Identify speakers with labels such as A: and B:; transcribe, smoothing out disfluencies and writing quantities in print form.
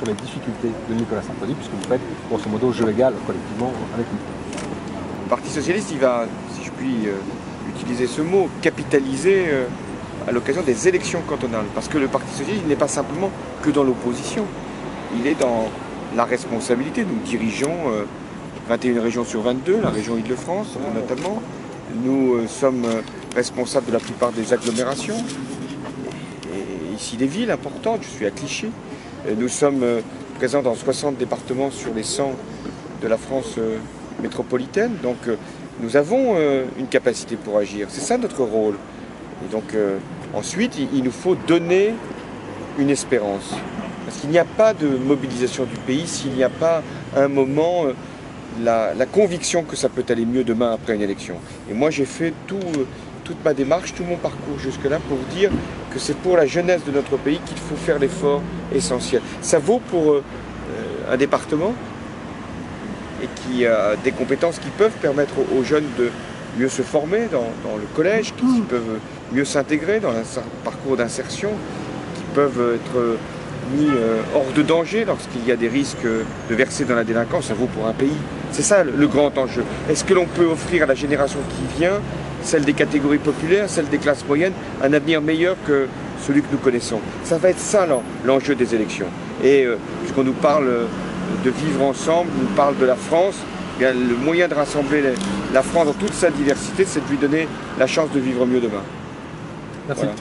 A: sur les difficultés de Nicolas Sarkozy, puisque vous faites grosso modo jeu égal collectivement avec nous.
B: Le Parti socialiste, il va, si je puis utiliser ce mot, capitaliser à l'occasion des élections cantonales. Parce que le Parti socialiste n'est pas simplement que dans l'opposition. Il est dans la responsabilité. Nous dirigeons 21 régions sur 22, la région Île-de-France notamment. Nous sommes responsables de la plupart des agglomérations. Et ici des villes importantes, je suis à Clichy. Nous sommes présents dans 60 départements sur les 100 de la France métropolitaine. Donc nous avons une capacité pour agir. C'est ça notre rôle. Et donc ensuite, il nous faut donner une espérance. Parce qu'il n'y a pas de mobilisation du pays s'il n'y a pas un moment la conviction que ça peut aller mieux demain après une élection. Et moi j'ai fait toute ma démarche, tout mon parcours jusque-là pour vous dire que c'est pour la jeunesse de notre pays qu'il faut faire l'effort essentiel. Ça vaut pour un département et qui a des compétences qui peuvent permettre aux jeunes de mieux se former dans le collège, qui peuvent mieux s'intégrer dans un parcours d'insertion, qui peuvent être mis hors de danger lorsqu'il y a des risques de verser dans la délinquance. Ça vaut pour un pays. C'est ça le grand enjeu. Est-ce que l'on peut offrir à la génération qui vient, celle des catégories populaires, celle des classes moyennes, un avenir meilleur que celui que nous connaissons? Ça va être ça l'enjeu des élections. Et puisqu'on nous parle de vivre ensemble, on nous parle de la France, eh bien, le moyen de rassembler la France dans toute sa diversité, c'est de lui donner la chance de vivre mieux demain.
A: Merci.
B: Voilà.